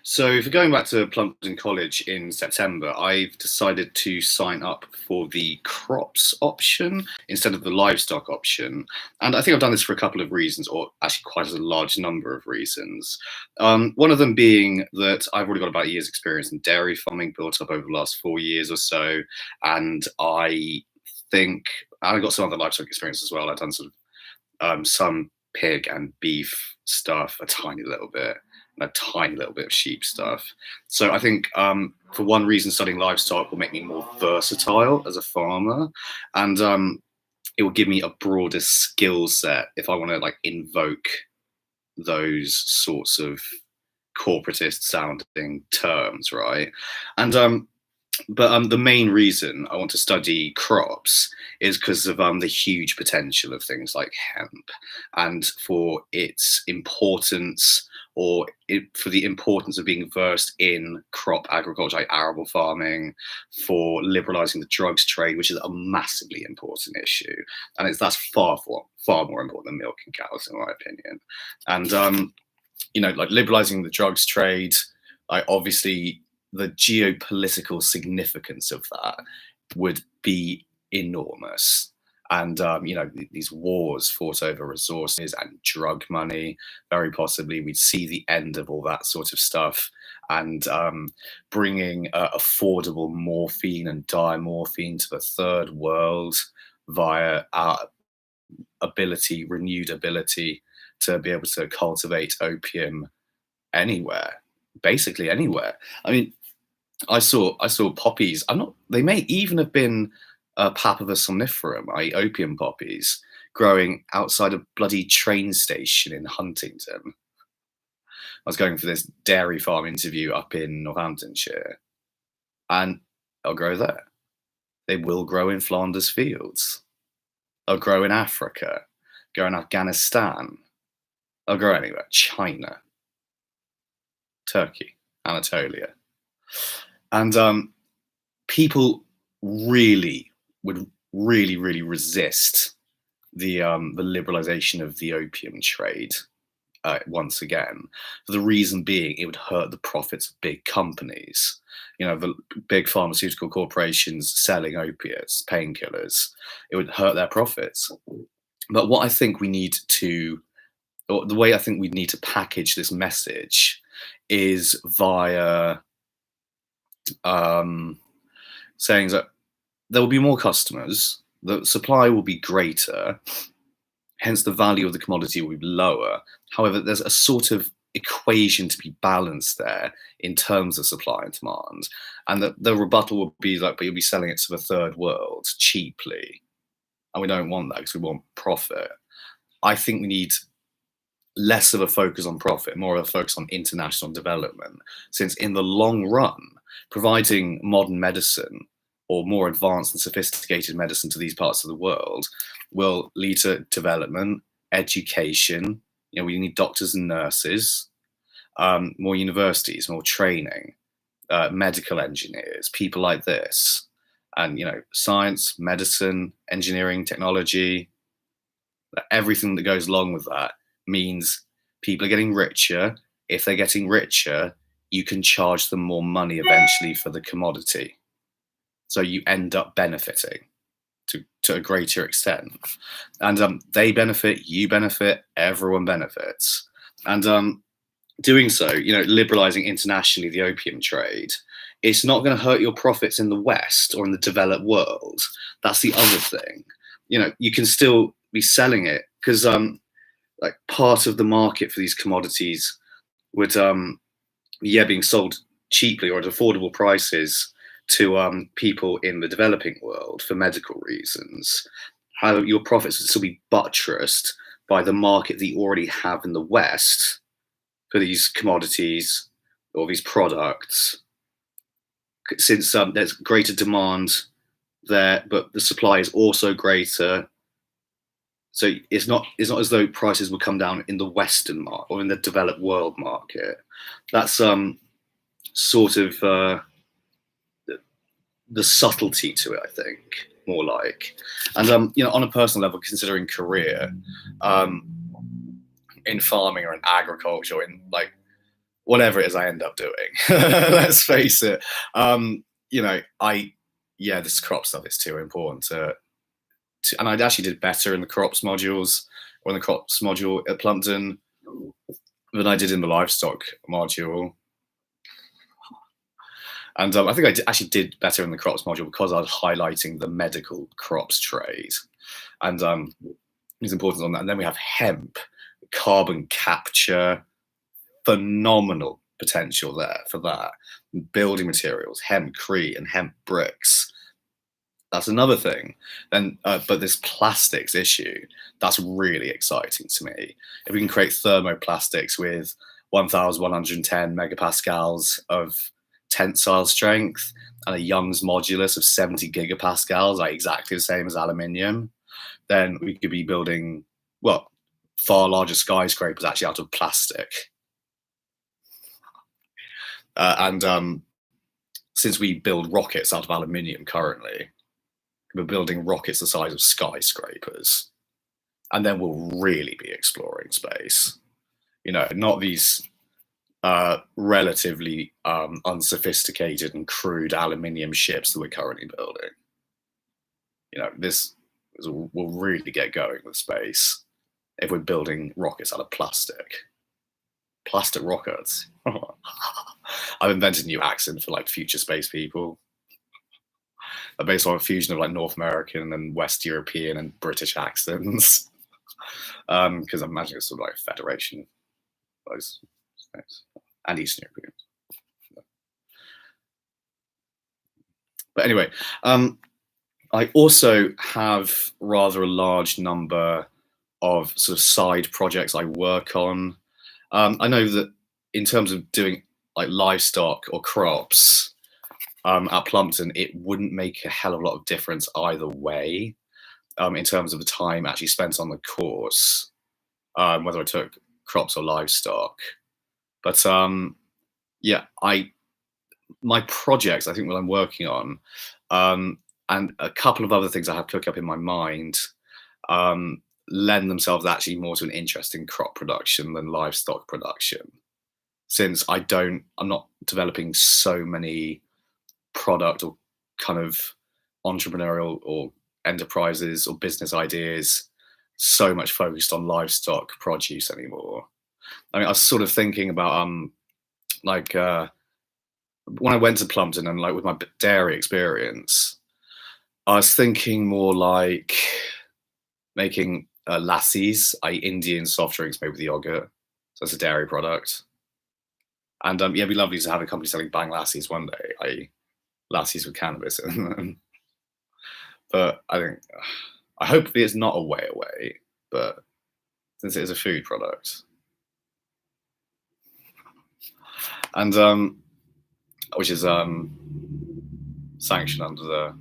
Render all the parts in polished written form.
So, for going back to Plumpton College in September, I've decided to sign up for the crops option instead of the livestock option. And I think I've done this for a couple of reasons, or actually quite a large number of reasons. One of them being that I've already got about a year's experience in dairy farming built up over the last 4 years or so. And I think I got some other livestock experience as well. I've done sort of some pig and beef stuff, a tiny little bit, and a tiny little bit of sheep stuff. So I think for one reason, studying livestock will make me more versatile as a farmer, and it will give me a broader skill set if I want to like invoke those sorts of corporatist sounding terms, right? And but the main reason I want to study crops is because of the huge potential of things like hemp, and for its importance, for the importance of being versed in crop agriculture, like arable farming, for liberalising the drugs trade, which is a massively important issue, and that's far more important than milking cows, in my opinion. And like liberalising the drugs trade, like obviously the geopolitical significance of that would be enormous. And these wars fought over resources and drug money. Very possibly, we'd see the end of all that sort of stuff, and bringing affordable morphine and diamorphine to the third world via our renewed ability to be able to cultivate opium anywhere, basically anywhere. I mean, I saw poppies. They may even have been Papaver somniferum, i.e., opium poppies, growing outside a bloody train station in Huntington. I was going for this dairy farm interview up in Northamptonshire, and they'll grow there. They will grow in Flanders fields. They'll grow in Africa, grow in Afghanistan. They'll grow anywhere. China, Turkey, Anatolia. And people would really resist the liberalization of the opium trade once again, for the reason being it would hurt the profits of big companies. The big pharmaceutical corporations selling opiates, painkillers. It would hurt their profits. But what I think we need to, or the way I think we need to package this message is via saying that there will be more customers, the supply will be greater, hence the value of the commodity will be lower. However, there's a sort of equation to be balanced there in terms of supply and demand, and that the rebuttal will be like, but you'll be selling it to the third world cheaply, and we don't want that because we want profit. I think we need less of a focus on profit, more of a focus on international development, since in the long run, providing modern medicine or more advanced and sophisticated medicine to these parts of the world will lead to development, education. We need doctors and nurses, more universities, more training, medical engineers, people like this. And, science, medicine, engineering, technology, everything that goes along with that means people are getting richer. If they're getting richer, you can charge them more money eventually for the commodity. So you end up benefiting to a greater extent. And they benefit, you benefit, everyone benefits. And doing so, liberalizing internationally the opium trade, it's not going to hurt your profits in the West or in the developed world. That's the other thing. You can still be selling it because like part of the market for these commodities would being sold cheaply or at affordable prices to people in the developing world for medical reasons. How your profits would still be buttressed by the market that you already have in the West for these commodities or these products, since there's greater demand there, but the supply is also greater. So it's not as though prices will come down in the Western market or in the developed world market. That's sort of the subtlety to it, I think, more like. And on a personal level, considering career in farming or in agriculture, in like whatever it is I end up doing. Let's face it. You know, yeah, this crop stuff is too important and I actually did better in the crops modules or in the crops module at Plumpton than I did in the livestock module. And I think actually did better in the crops module because I was highlighting the medical crops trade. And it's important on that. And then we have hemp, carbon capture, phenomenal potential there for that. Building materials, hempcrete and hemp bricks. That's another thing. Then, but this plastics issue, that's really exciting to me. If we can create thermoplastics with 1,110 megapascals of tensile strength and a Young's modulus of 70 gigapascals, like exactly the same as aluminium, then we could be building, well, far larger skyscrapers actually out of plastic. And since we build rockets out of aluminium currently, we're building rockets the size of skyscrapers. And then we'll really be exploring space. You know, not these relatively unsophisticated and crude aluminium ships that we're currently building. You know, this will really get going with space if we're building rockets out of plastic. Plastic rockets. I've invented a new accent for like future space people. They're based on a fusion of like North American and West European and British accents. Because I imagine it's sort of like a federation of those states and Eastern Europeans. But anyway, I also have rather a large number of sort of side projects I work on. I know that in terms of doing like livestock or crops at Plumpton, it wouldn't make a hell of a lot of difference either way in terms of the time actually spent on the course, whether I took crops or livestock. But yeah, my projects, I think, what I'm working on, and a couple of other things I have cooked up in my mind, lend themselves actually more to an interest in crop production than livestock production, since I'm not developing so many product or kind of entrepreneurial or enterprises or business ideas so much focused on livestock produce anymore. I mean, I was sort of thinking about like when I went to Plumpton and like with my dairy experience, I was thinking more like making lassis, i.e. Indian soft drinks made with yogurt. So it's a dairy product. And yeah, it'd be lovely to have a company selling bang lassis one day, i.e. lassis with cannabis in them. But I hope it's not a way away, but since it is a food product. And which is sanctioned under the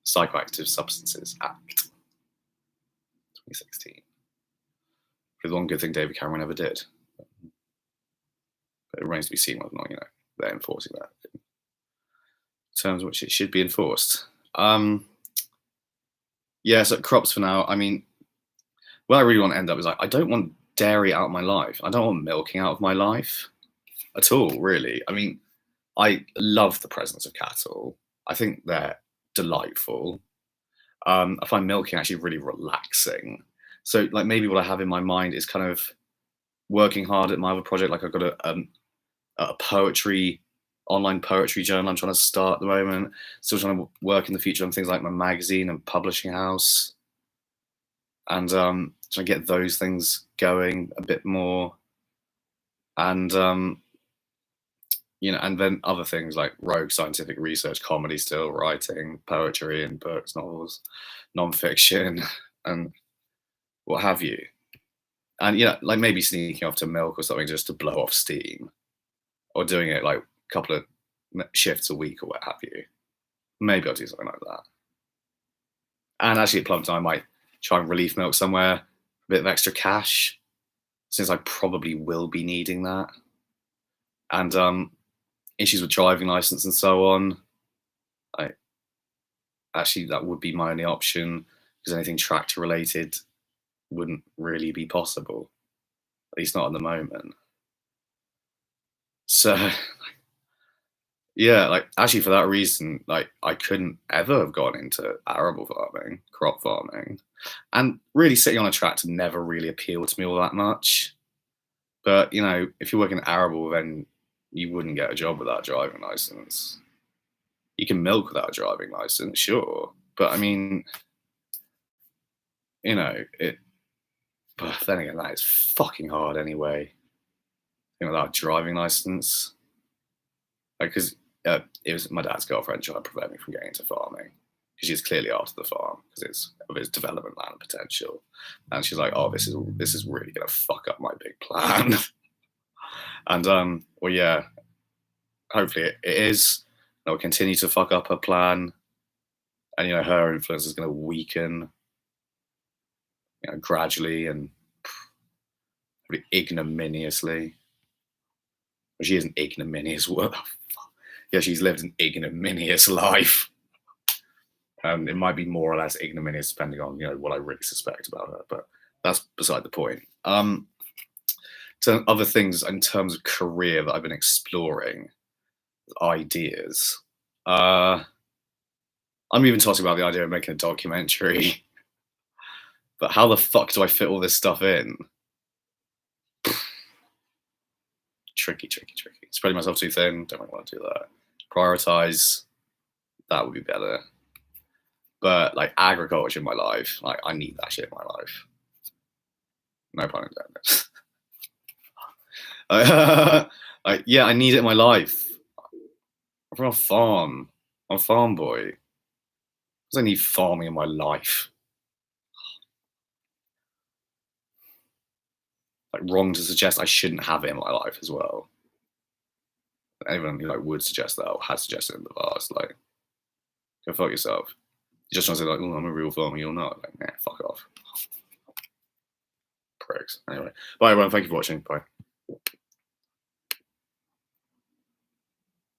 Psychoactive Substances Act 2016. The one good thing David Cameron ever did. But it remains to be seen whether or not, you know, they're enforcing that in terms in which it should be enforced. Yeah, so crops for now. I mean, what I really want to end up is like, I don't want dairy out of my life. I don't want milking out of my life at all, really. I mean, I love the presence of cattle. I think they're delightful. I find milking actually really relaxing. So like maybe what I have in my mind is kind of working hard at my other project. Like I've got a online poetry journal I'm trying to start at the moment. Still trying to work in the future on things like my magazine and publishing house. And trying to get those things going a bit more. And you know, and then other things like rogue scientific research, comedy, still writing, poetry and books, novels, non-fiction, and what have you. And yeah, like maybe sneaking off to milk or something just to blow off steam, or doing it like a couple of shifts a week or what have you. Maybe I'll do something like that. And actually at Plumpton, I might try and relief milk somewhere, a bit of extra cash, since I probably will be needing that. And issues with driving license and so on. Actually, that would be my only option, because anything tractor related wouldn't really be possible, at least not at the moment. So yeah, like actually for that reason, like I couldn't ever have gone into arable farming, crop farming, and really sitting on a tractor never really appealed to me all that much. But if you're working arable, then you wouldn't get a job without a driving license. You can milk without a driving license, sure, but I mean, it. But then again, that is fucking hard anyway. Without a driving license, because it was my dad's girlfriend trying to prevent me from getting into farming because she's clearly after the farm because it's of its development land potential, and she's like, "Oh, this is really gonna fuck up my big plan." And well, yeah, hopefully it is. And it'll continue to fuck up her plan, and her influence is gonna weaken, gradually and pretty ignominiously. She is an ignominious woman. Yeah, she's lived an ignominious life. And it might be more or less ignominious depending on, what I really suspect about her, but that's beside the point. So other things in terms of career that I've been exploring, ideas. I'm even talking about the idea of making a documentary. But how the fuck do I fit all this stuff in? Tricky. Spreading myself too thin, don't really want to do that. Prioritize, that would be better. But like agriculture in my life, like I need that shit in my life. No pun intended. Yeah, I need it in my life. I'm from a farm. I'm a farm boy. Because I need farming in my life. Like wrong to suggest I shouldn't have it in my life as well. Anyone who would suggest that or has suggested in the past, like, go fuck yourself. You just want to say like, oh, I'm a real farmer, you're not. Like, nah, fuck off. Pricks. Anyway, bye everyone. Thank you for watching. Bye.